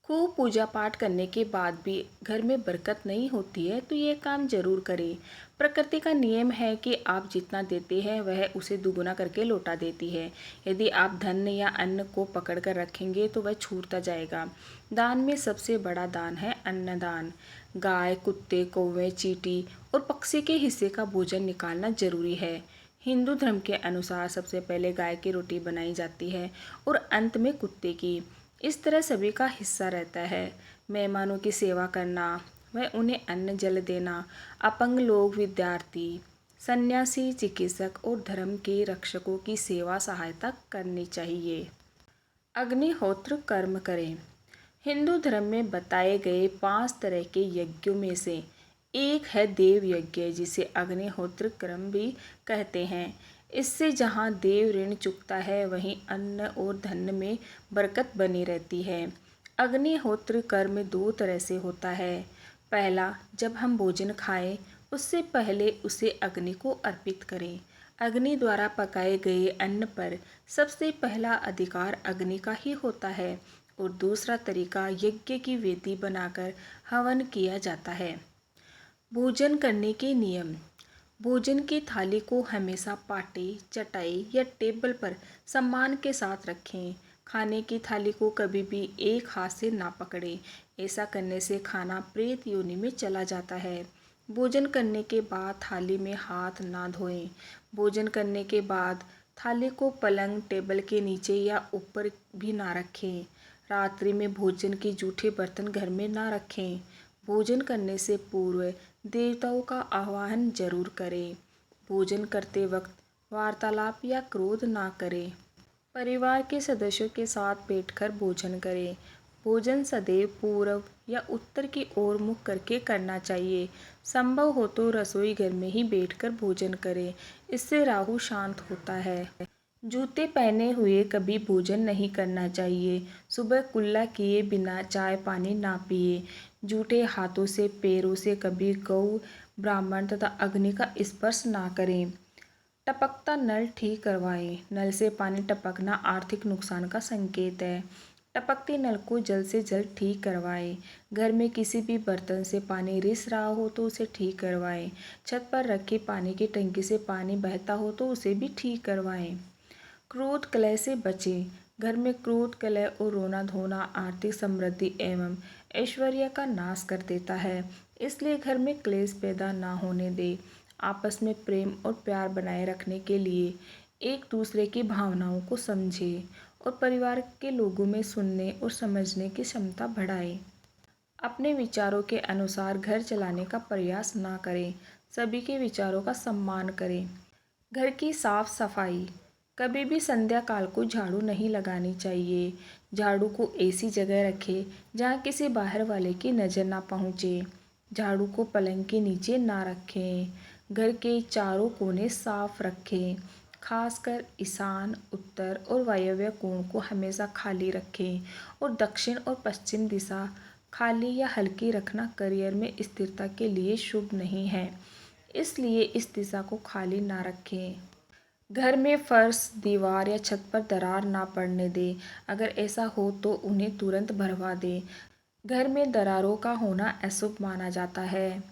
खूब पूजा पाठ करने के बाद भी घर में बरकत नहीं होती है तो ये काम जरूर करें। प्रकृति का नियम है कि आप जितना देते हैं वह उसे दुगुना करके लौटा देती है। यदि आप धन या अन्न को पकड़ कर रखेंगे तो वह छूटता जाएगा। दान में सबसे बड़ा दान है अन्नदान। गाय, कुत्ते, कौवे, चींटी और पक्षी के हिस्से का भोजन निकालना जरूरी है। हिंदू धर्म के अनुसार सबसे पहले गाय की रोटी बनाई जाती है और अंत में कुत्ते की। इस तरह सभी का हिस्सा रहता है। मेहमानों की सेवा करना, वह उन्हें अन्न जल देना, अपंग लोग, विद्यार्थी, सन्यासी, चिकित्सक और धर्म के रक्षकों की सेवा सहायता करनी चाहिए। अग्निहोत्र कर्म करें। हिंदू धर्म में बताए गए 5 तरह के यज्ञों में से एक है देव यज्ञ, जिसे अग्निहोत्र कर्म भी कहते हैं। इससे जहाँ देव ऋण चुकता है वहीं अन्न और धन में बरकत बनी रहती है। अग्निहोत्र कर्म 2 तरह से होता है। पहला, जब हम भोजन खाएं उससे पहले उसे अग्नि को अर्पित करें। अग्नि द्वारा पकाए गए अन्न पर सबसे पहला अधिकार अग्नि का ही होता है। और दूसरा तरीका, यज्ञ की वेदी बनाकर हवन किया जाता है। भोजन करने के नियम। भोजन की थाली को हमेशा पाटे, चटाई या टेबल पर सम्मान के साथ रखें। खाने की थाली को कभी भी एक हाथ से ना पकड़ें। ऐसा करने से खाना प्रेत योनि में चला जाता है। भोजन करने के बाद थाली में हाथ ना धोएं। भोजन करने के बाद थाली को पलंग, टेबल के नीचे या ऊपर भी ना रखें। रात्रि में भोजन के जूठे बर्तन घर में ना रखें। भोजन करने से पूर्व देवताओं का आह्वान जरूर करें। भोजन करते वक्त वार्तालाप या क्रोध ना करें। परिवार के सदस्यों के साथ बैठकर भोजन करें। भोजन सदैव पूर्व या उत्तर की ओर मुख करके करना चाहिए। संभव हो तो रसोई घर में ही बैठकर भोजन करें। इससे राहु शांत होता है। जूते पहने हुए कभी भोजन नहीं करना चाहिए। सुबह कुल्ला किए बिना चाय पानी ना पिए। जूठे हाथों से, पैरों से कभी गौ, ब्राह्मण तथा अग्नि का स्पर्श ना करें। टपकता नल ठीक करवाएं। नल से पानी टपकना आर्थिक नुकसान का संकेत है। टपकते नल को जल्द से जल्द ठीक करवाएं। घर में किसी भी बर्तन से पानी रिस रहा हो तो उसे ठीक करवाएं। छत पर रखी पानी की टंकी से पानी बहता हो तो उसे भी ठीक करवाएं। क्रोध कलह से बचें। घर में क्रोध, कलह और रोना धोना आर्थिक समृद्धि एवं ऐश्वर्य का नाश कर देता है। इसलिए घर में क्लेश पैदा ना होने दें। आपस में प्रेम और प्यार बनाए रखने के लिए एक दूसरे की भावनाओं को समझें और परिवार के लोगों में सुनने और समझने की क्षमता बढ़ाएं। अपने विचारों के अनुसार घर चलाने का प्रयास ना करें। सभी के विचारों का सम्मान करें। घर की साफ सफाई। कभी भी संध्या काल को झाड़ू नहीं लगानी चाहिए। झाड़ू को ऐसी जगह रखें जहाँ किसी बाहर वाले की नज़र ना पहुँचे। झाड़ू को पलंग के नीचे ना रखें। घर के चारों कोने साफ रखें। खासकर ईशान, उत्तर और वायव्य कोण को हमेशा खाली रखें और दक्षिण और पश्चिम दिशा खाली या हल्की रखना करियर में स्थिरता के लिए शुभ नहीं है। इसलिए इस दिशा को खाली ना रखें। घर में फर्श, दीवार या छत पर दरार ना पड़ने दें। अगर ऐसा हो तो उन्हें तुरंत भरवा दें। घर में दरारों का होना अशुभ माना जाता है।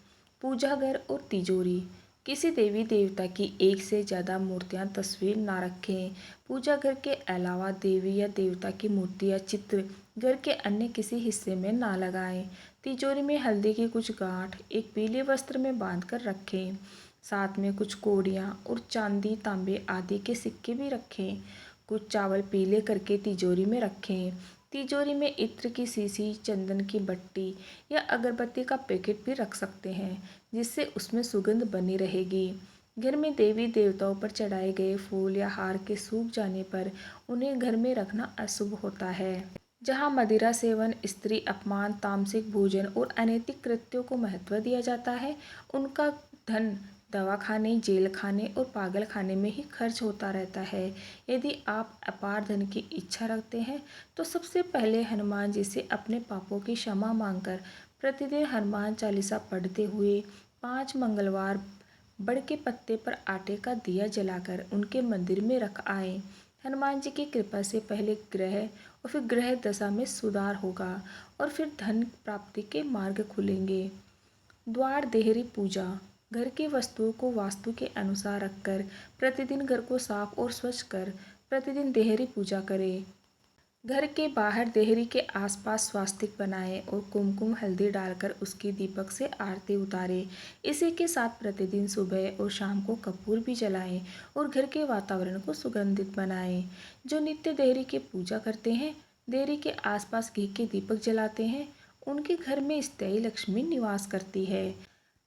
पूजा घर और तिजोरी। किसी देवी देवता की एक से ज़्यादा मूर्तियां, तस्वीर ना रखें। पूजा घर के अलावा देवी या देवता की मूर्ति या चित्र घर के अन्य किसी हिस्से में ना लगाएं। तिजोरी में हल्दी की कुछ गांठ एक पीले वस्त्र में बांधकर रखें। साथ में कुछ कौड़ियाँ और चांदी, तांबे आदि के सिक्के भी रखें। कुछ चावल पीले करके तिजोरी में रखें। तिजोरी में इत्र की शीशी, चंदन की बट्टी या अगरबत्ती का पैकेट भी रख सकते हैं, जिससे उसमें सुगंध बनी रहेगी। घर में देवी देवताओं पर चढ़ाए गए फूल या हार के सूख जाने पर उन्हें घर में रखना अशुभ होता है। जहाँ मदिरा सेवन, स्त्री अपमान, तामसिक भोजन और अनैतिक कृत्यों को महत्व दिया जाता है, उनका धन दवा खाने, जेल खाने और पागल खाने में ही खर्च होता रहता है। यदि आप अपार धन की इच्छा रखते हैं तो सबसे पहले हनुमान जी से अपने पापों की क्षमा मांगकर प्रतिदिन हनुमान चालीसा पढ़ते हुए 5 मंगलवार बड़ के पत्ते पर आटे का दिया जलाकर उनके मंदिर में रख आएं। हनुमान जी की कृपा से पहले ग्रह और फिर ग्रह दशा में सुधार होगा और फिर धन प्राप्ति के मार्ग खुलेंगे। द्वार देहरी पूजा। घर की वस्तुओं को वास्तु के अनुसार रखकर प्रतिदिन घर को साफ और स्वच्छ कर प्रतिदिन देहरी पूजा करें। घर के बाहर देहरी के आसपास स्वास्तिक बनाएं और कुमकुम हल्दी डालकर उसकी दीपक से आरती उतारें। इसी के साथ प्रतिदिन सुबह और शाम को कपूर भी जलाएं और घर के वातावरण को सुगंधित बनाएं। जो नित्य देहरी की पूजा करते हैं, देहरी के आसपास घी के दीपक जलाते हैं, उनके घर में स्थायी लक्ष्मी निवास करती है।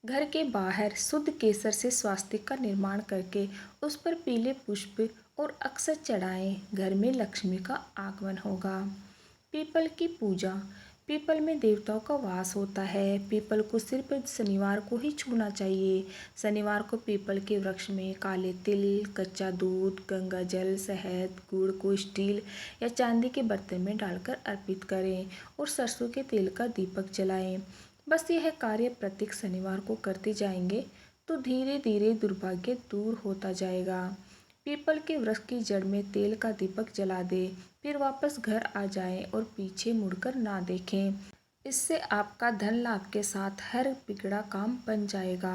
घर के बाहर शुद्ध केसर से स्वास्तिक का निर्माण करके उस पर पीले पुष्प और अक्षत चढ़ाएं। घर में लक्ष्मी का आगमन होगा। पीपल की पूजा। पीपल में देवताओं का वास होता है। पीपल को सिर्फ शनिवार को ही छूना चाहिए। शनिवार को पीपल के वृक्ष में काले तिल, कच्चा दूध, गंगा जल, शहद, गुड़ को स्टील या चांदी के बर्तन में डालकर अर्पित करें और सरसों के तेल का दीपक जलाएं। बस यह कार्य प्रत्येक शनिवार को करते जाएंगे तो धीरे धीरे दुर्भाग्य दूर होता जाएगा। पीपल के वृक्ष की जड़ में तेल का दीपक जला दे, फिर वापस घर आ जाएं और पीछे मुड़कर ना देखें। इससे आपका धन लाभ के साथ हर बिगड़ा काम बन जाएगा।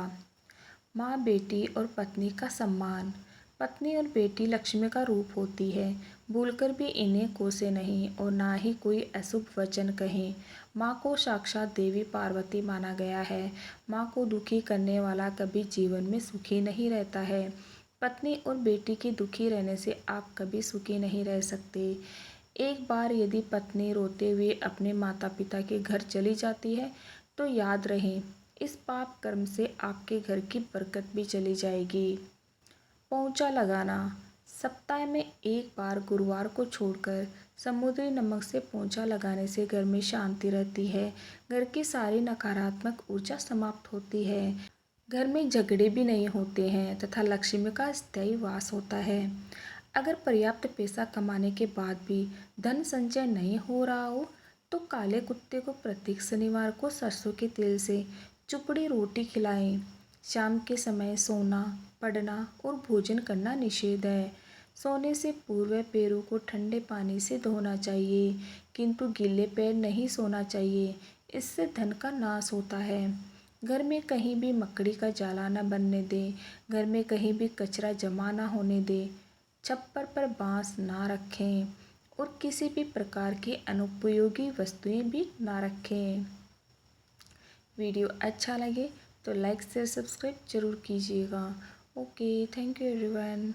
माँ, बेटी और पत्नी का सम्मान। पत्नी और बेटी लक्ष्मी का रूप होती है। भूलकर भी इन्हें कोसे नहीं और ना ही कोई अशुभ वचन कहें। माँ को साक्षात देवी पार्वती माना गया है। माँ को दुखी करने वाला कभी जीवन में सुखी नहीं रहता है। पत्नी और बेटी के दुखी रहने से आप कभी सुखी नहीं रह सकते। एक बार यदि पत्नी रोते हुए अपने माता पिता के घर चली जाती है तो याद रहे, इस पाप कर्म से आपके घर की बरकत भी चली जाएगी। पोंछा लगाना। सप्ताह में एक बार गुरुवार को छोड़कर समुद्री नमक से पोंछा लगाने से घर में शांति रहती है। घर की सारी नकारात्मक ऊर्जा समाप्त होती है। घर में झगड़े भी नहीं होते हैं तथा लक्ष्मी का स्थायी वास होता है। अगर पर्याप्त पैसा कमाने के बाद भी धन संचय नहीं हो रहा हो तो काले कुत्ते को प्रत्येक शनिवार को सरसों के तेल से चुपड़ी रोटी खिलाएं। शाम के समय सोना, पढ़ना और भोजन करना निषेध है। सोने से पूर्व पैरों को ठंडे पानी से धोना चाहिए, किंतु गीले पैर नहीं सोना चाहिए, इससे धन का नाश होता है। घर में कहीं भी मकड़ी का जाला न बनने दें। घर में कहीं भी कचरा जमा न होने दें। छप्पर पर बांस ना रखें और किसी भी प्रकार की अनुपयोगी वस्तुएं भी ना रखें। वीडियो अच्छा लगे तो लाइक शेयर सब्सक्राइब जरूर कीजिएगा। Okay, thank you everyone.